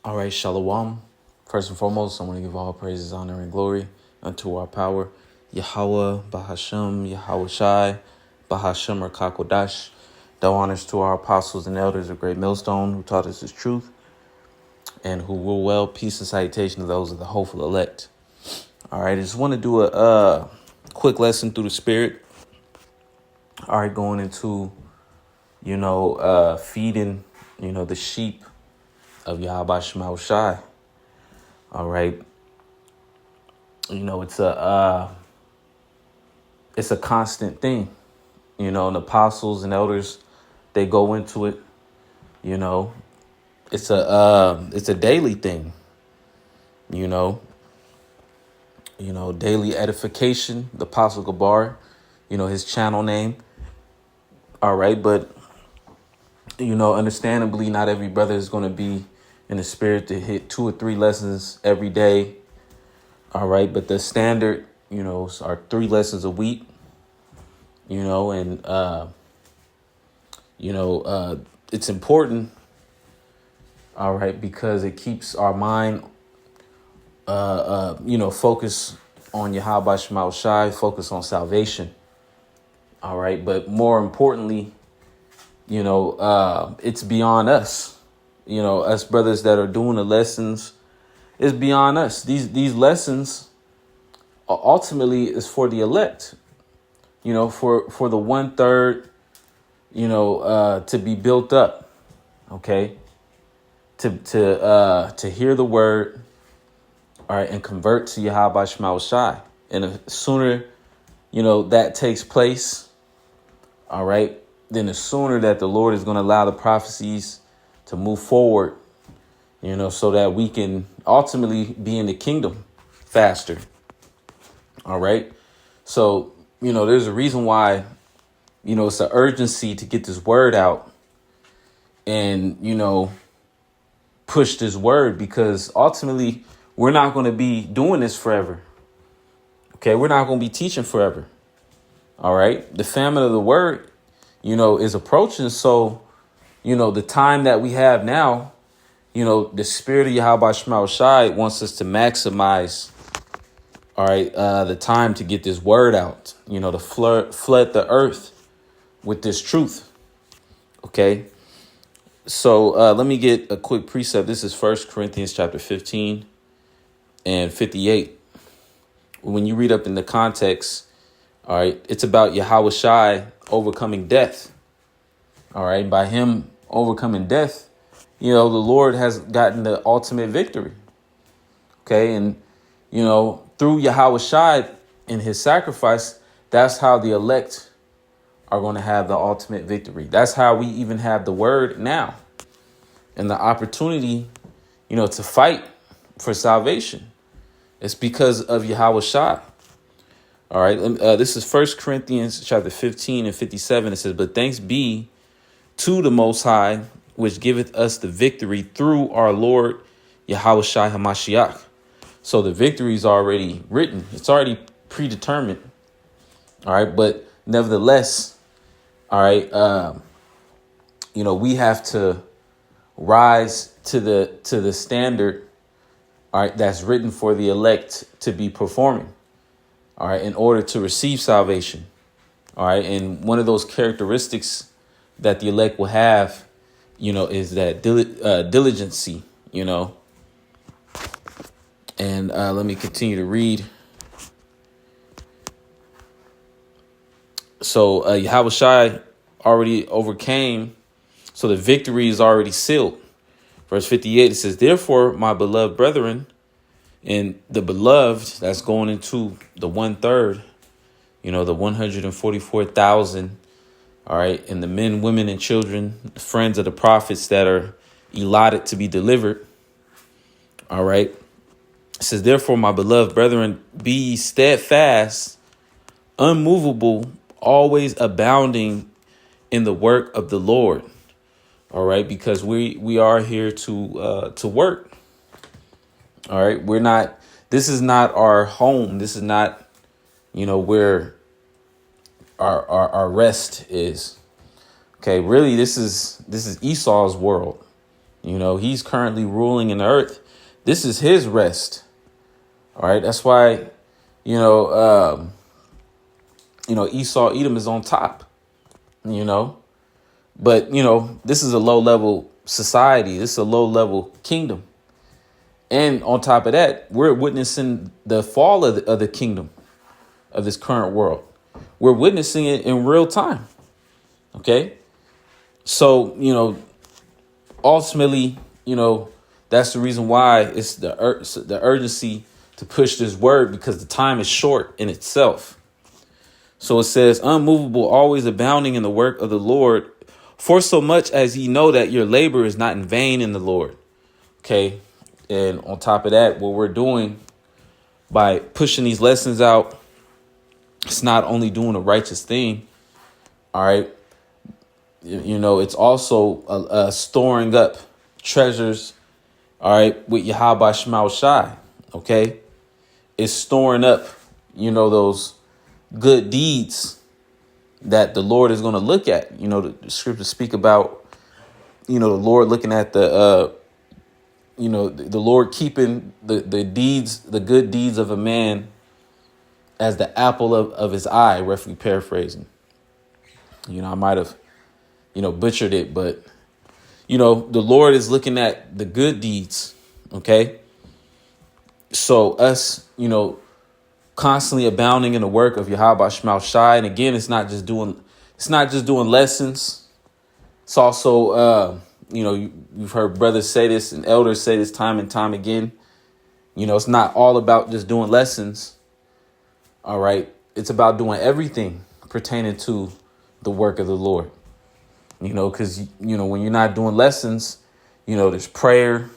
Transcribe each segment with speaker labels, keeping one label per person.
Speaker 1: All right, Shalom. First and foremost, I want to give all praises, honor, and glory unto our power, Yahawah, Bahashem, YAHAWASHI, Bahashem, Rakakodash. Thou honors to our apostles and elders of Great Millstone who taught us His truth and who rule well. Peace and salutation to those of the hopeful elect. All right, I just want to do a quick lesson through the Spirit. All right, going into, feeding, the sheep of YAHAWASHI. All right. It's a constant thing, and apostles and elders, they go into it, it's a daily thing, daily edification, the Apostle Gabar, his channel name. All right. But, understandably, not every brother is going to be in the spirit to hit 2 or 3 lessons every day. All right. But the standard, are 3 lessons a week, it's important. All right. Because it keeps our mind, focus on YAHAWASHI, focus on salvation. All right. But more importantly, it's beyond us. Us brothers that are doing the lessons, is beyond us. These lessons ultimately is for the elect, for the 1/3, to be built up. Okay. To hear the word. All right. And convert to YAHAWASHI. And the sooner, that takes place. All right. Then the sooner that the Lord is going to allow the prophecies to move forward, so that we can ultimately be in the kingdom faster. All right. So, there's a reason why, it's an urgency to get this word out and, push this word, because ultimately we're not going to be doing this forever. Okay. We're not going to be teaching forever. All right. The famine of the word, is approaching. So, the time that we have now, the spirit of YAHAWASHI wants us to maximize, all right, the time to get this word out, to flood the earth with this truth. Okay. So let me get a quick precept. This is 1 Corinthians chapter 15 and 58. When you read up in the context, all right, it's about YAHAWASHI overcoming death. All right. By him overcoming death, the Lord has gotten the ultimate victory. Okay. And, through YAHAWASHI and his sacrifice, that's how the elect are going to have the ultimate victory. That's how we even have the word now and the opportunity, to fight for salvation. It's because of YAHAWASHI. All right. This is 1 Corinthians chapter 15 and 57. It says, "But thanks be to the Most High, which giveth us the victory through our Lord YAHAWASHI HaMashiach." So the victory is already written. It's already predetermined. All right. But nevertheless, all right, we have to rise to the standard, all right, that's written for the elect to be performing, all right, in order to receive salvation. All right. And one of those characteristics that the elect will have, is that diligency, And let me continue to read. So YAHAWASHI already overcame. So the victory is already sealed. Verse 58, it says, "Therefore, my beloved brethren," and the beloved, that's going into the 1/3, the 144,000. All right. And the men, women, and children, friends of the prophets that are allotted to be delivered. All right. It says, "Therefore, my beloved brethren, be ye steadfast, unmovable, always abounding in the work of the Lord." All right. Because we are here to work. All right. This is not our home. This is not, where our rest is. Okay, really, this is Esau's world. He's currently ruling in the earth. This is his rest. All right. That's why, Esau, Edom is on top, but, this is a low level society. This is a low level kingdom. And on top of that, we're witnessing the fall of the kingdom of this current world. We're witnessing it in real time. OK, so, ultimately, that's the reason why it's the urgency to push this word, because the time is short in itself. So it says, unmovable, always abounding in the work of the Lord, for so much as ye know that your labor is not in vain in the Lord. OK, and on top of that, what we're doing by pushing these lessons out, it's not only doing a righteous thing. All right. It's also storing up treasures. All right. With YAHAWASHI. OK, it's storing up, those good deeds that the Lord is going to look at. The scriptures speak about, the Lord looking at the Lord keeping the deeds, the good deeds of a man as the apple of his eye, roughly paraphrasing. I might have, butchered it, but, the Lord is looking at the good deeds. OK, so us, constantly abounding in the work of YAHAWASHI. And again, it's not just doing lessons. It's also, you've heard brothers say this and elders say this time and time again. It's not all about just doing lessons. All right. It's about doing everything pertaining to the work of the Lord, because, when you're not doing lessons, there's prayer,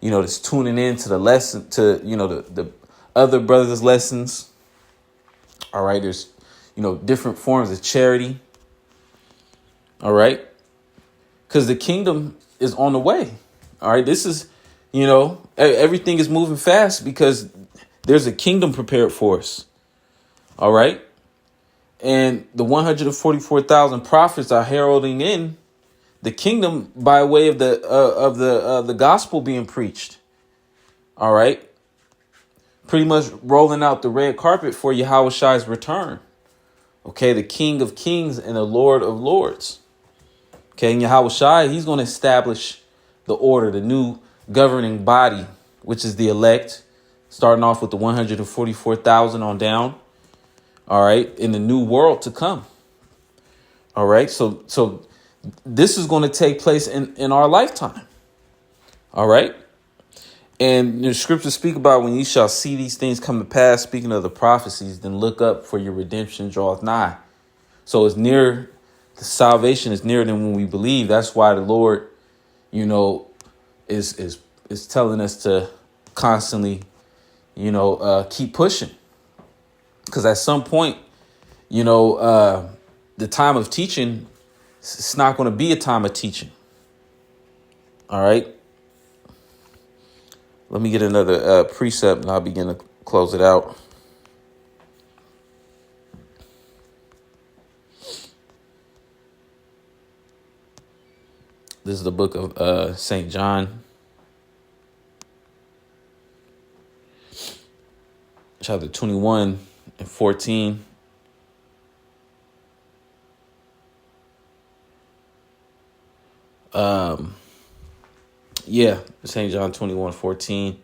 Speaker 1: there's tuning in to the lesson, to, the other brothers' lessons. All right. There's, different forms of charity. All right. Because the kingdom is on the way. All right. This is, everything is moving fast because there's a kingdom prepared for us. All right. And the 144,000 prophets are heralding in the kingdom by way of the gospel being preached. All right. Pretty much rolling out the red carpet for Yahawashi's return. OK, the King of Kings and the Lord of Lords. OK, and Yahawashi, he's going to establish the order, the new governing body, which is the elect, starting off with the 144,000 on down. All right. In the new world to come. All right. So this is going to take place in our lifetime. All right. And the scriptures speak about when you shall see these things come to pass, speaking of the prophecies, then look up, for your redemption draweth nigh. So it's near, the salvation is nearer than when we believe. That's why the Lord, is telling us to constantly, keep pushing. Because at some point, the time of teaching, it's not going to be a time of teaching. All right. Let me get another precept and I'll begin to close it out. This is the book of St. John, chapter 21 and 14. St. John 21:14.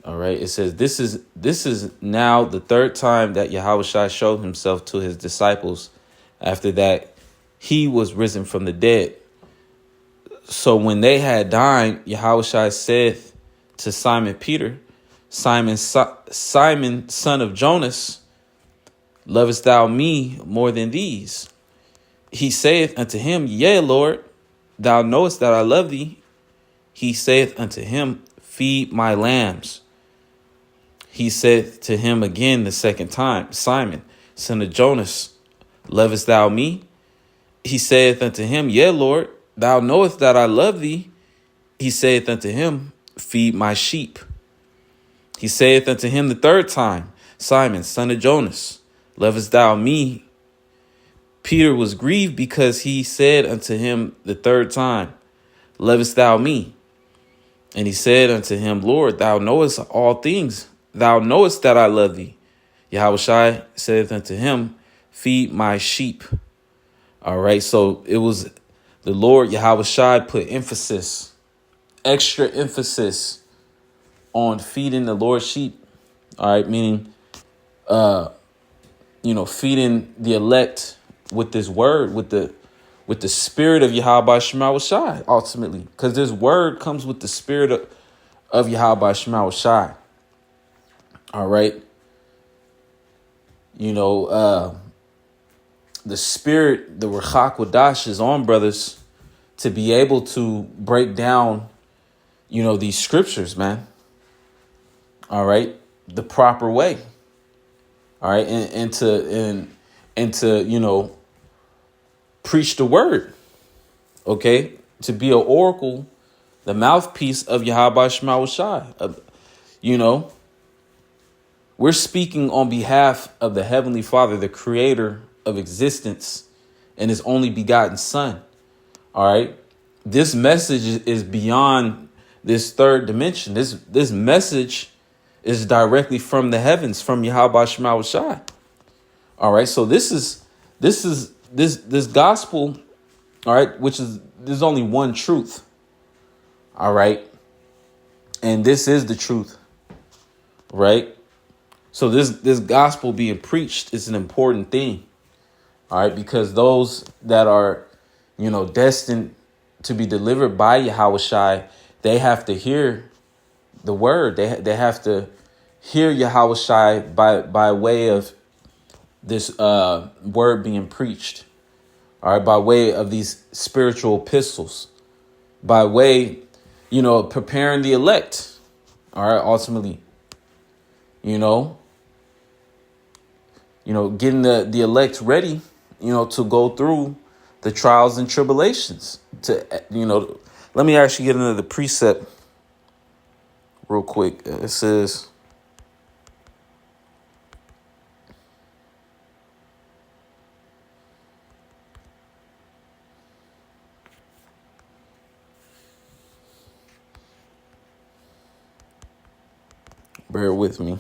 Speaker 1: All right. It says, this is now the third time that Yahawashi showed himself to his disciples after that he was risen from the dead. So when they had dined, Yahawashi said to Simon Peter, Simon, son of Jonas, lovest thou me more than these? He saith unto him, Yea, Lord, thou knowest that I love thee. He saith unto him, Feed my lambs. He said to him again the second time, Simon, son of Jonas, lovest thou me? He saith unto him, Yea, Lord, thou knowest that I love thee. He saith unto him, Feed my sheep. He saith unto him the third time, Simon, son of Jonas, lovest thou me? Peter was grieved because he said unto him the third time, lovest thou me? And he said unto him, Lord, thou knowest all things. Thou knowest that I love thee. Yahawashi saith unto him, feed my sheep. All right. So it was the Lord Yahawashi put emphasis, extra emphasis on feeding the Lord's sheep. All right. Meaning, feeding the elect with this word, with the spirit of Yahweh Shema Shai, ultimately, because this word comes with the spirit of Yahweh Shema Shai. All right. The spirit, the Rachak Wadash is on brothers to be able to break down, these scriptures, man. All right. The proper way. All right. And to preach the word. Okay. To be an oracle, the mouthpiece of Yahweh Shema Shai. We're speaking on behalf of the Heavenly Father, the creator of existence and his only begotten son. All right. This message is beyond this third dimension. This message is directly from the heavens, from Yahweh Shema Shai. All right. So this gospel, all right, there's only one truth. All right. And this is the truth. Right. So this gospel being preached is an important thing. All right. Because those that are, destined to be delivered by Yahawashi, they have to hear the word. They have to hear Yahawashi by way of this word being preached. All right. By way of these spiritual epistles, by way, preparing the elect. All right. Ultimately, getting the elect ready, to go through the trials and tribulations. Let me actually get into the precept real quick. It says, bear with me.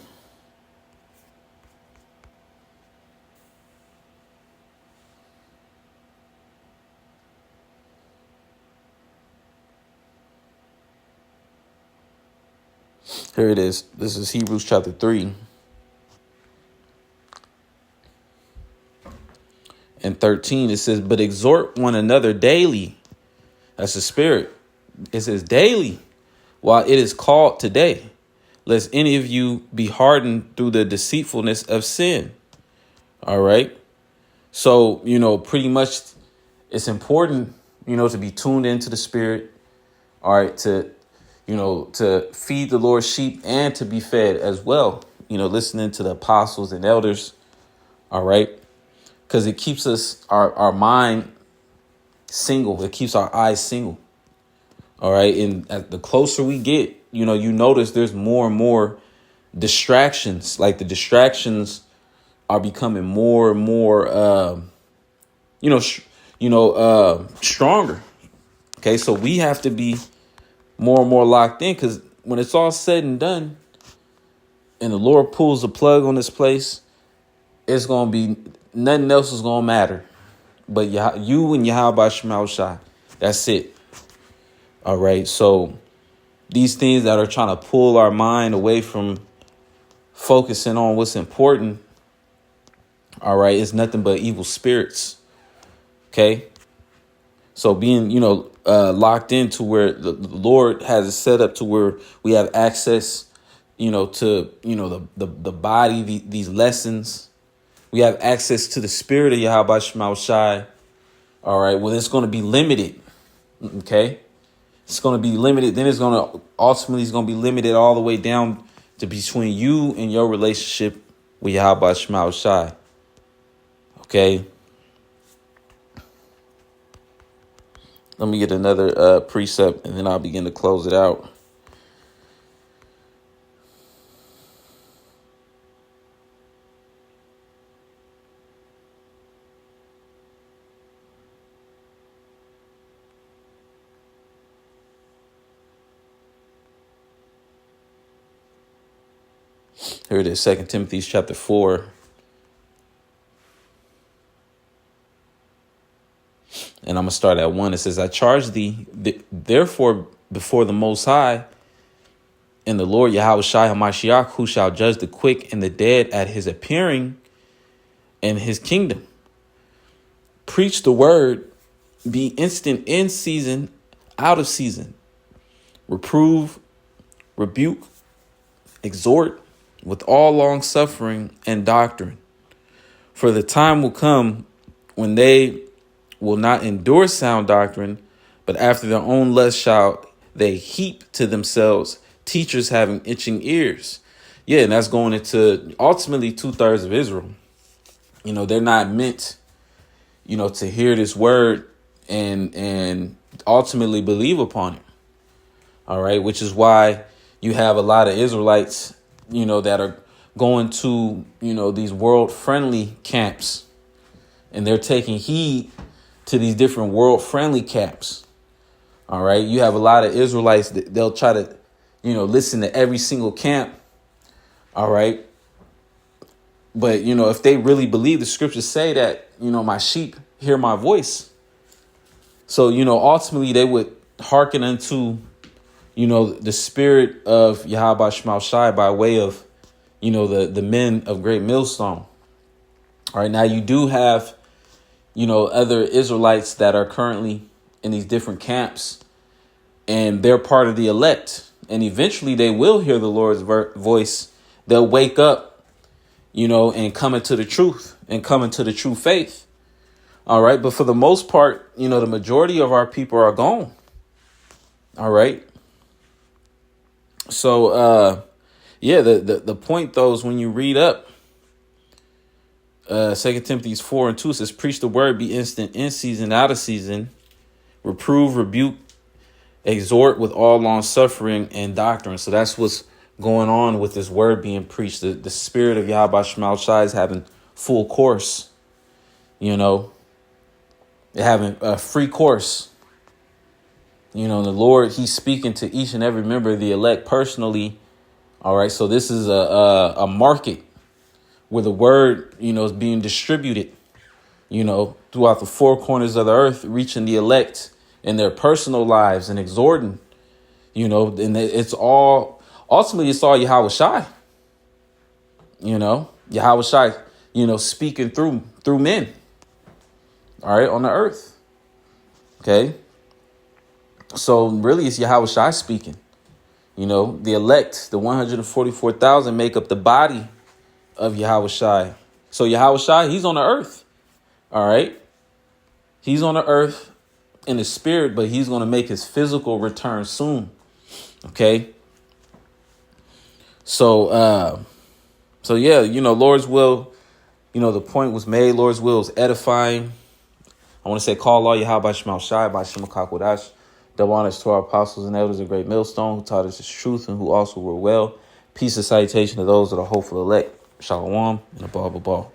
Speaker 1: Here it is. This is Hebrews chapter 3 and 13. It says, but exhort one another daily. That's the spirit. It says daily while it is called today, lest any of you be hardened through the deceitfulness of sin. All right. So, pretty much it's important, to be tuned into the spirit. All right. To feed the Lord's sheep and to be fed as well, listening to the apostles and elders. All right. Because it keeps our mind single. It keeps our eyes single. All right. And the closer we get, you notice there's more and more distractions. Like the distractions are becoming more and more, stronger. OK, so we have to be more and more locked in, because when it's all said and done and the Lord pulls the plug on this place, it's going to be nothing else is going to matter. But you and Yahweh Shema Shai. That's it. All right. So these things that are trying to pull our mind away from focusing on what's important. All right. It's nothing but evil spirits. OK. So being, locked into where the Lord has it set up to where we have access, to, the body, these lessons. We have access to the spirit of Yahweh Shema Shai. All right. Well, it's going to be limited. OK. It's going to be limited. Then it's going to be limited all the way down to between you and your relationship with Yahweh Shema Shai. OK. Let me get another precept and then I'll begin to close it out. Here it is, 2 Timothy chapter 4. And I'm going to start at 1. It says, I charge thee, therefore, before the Most High and the Lord YAHAWASHI HaMashiach, who shall judge the quick and the dead at his appearing in his kingdom. Preach the word, be instant in season, out of season. Reprove, rebuke, exhort with all long suffering and doctrine. For the time will come when they will not endure sound doctrine, but after their own lust shall they heap to themselves teachers having itching ears. Yeah, and that's going into ultimately 2/3 of Israel. They're not meant, to hear this word and ultimately believe upon it. All right, which is why you have a lot of Israelites, that are going to, these world friendly camps, and they're taking heed to these different world friendly camps. All right, you have a lot of Israelites that they'll try to, listen to every single camp. All right. But, if they really believe, the scriptures say that, my sheep hear my voice. So, ultimately they would hearken unto, the spirit of Yahawah Shema Shai by way of, the men of Great Millstone. All right. Now you do have, other Israelites that are currently in these different camps, and they're part of the elect. And eventually they will hear the Lord's voice. They'll wake up, and come into the truth and come into the true faith. All right. But for the most part, the majority of our people are gone. All right. So, the point, though, is when you read up 2 Timothy 4:2, says, preach the word, be instant in season, out of season, reprove, rebuke, exhort with all long suffering and doctrine. So that's what's going on with this word being preached. The spirit of Yahawah Shema Shai is having full course. They're having a free course. The Lord, he's speaking to each and every member of the elect personally. All right. So this is a market where the word, is being distributed, throughout the four corners of the earth, reaching the elect in their personal lives and exhorting, and it's all, ultimately it's all YAHAWASHI, YAHAWASHI, speaking through men, all right, on the earth. Okay. So really it's YAHAWASHI speaking, the elect, the 144,000 make up the body of YAHAWASHI. So YAHAWASHI, he's on the earth. All right. He's on the earth in the spirit, but he's going to make his physical return soon. Okay. So, yeah, Lord's will, the point was made. Lord's will is edifying. I want to say, call all Yahawah Shema Shai by Shema Kakwadash. Double honors to our apostles and elders of Great Millstone who taught us his truth and who also were well. Peace and salutation to those that are hopeful elect. Shalom and above.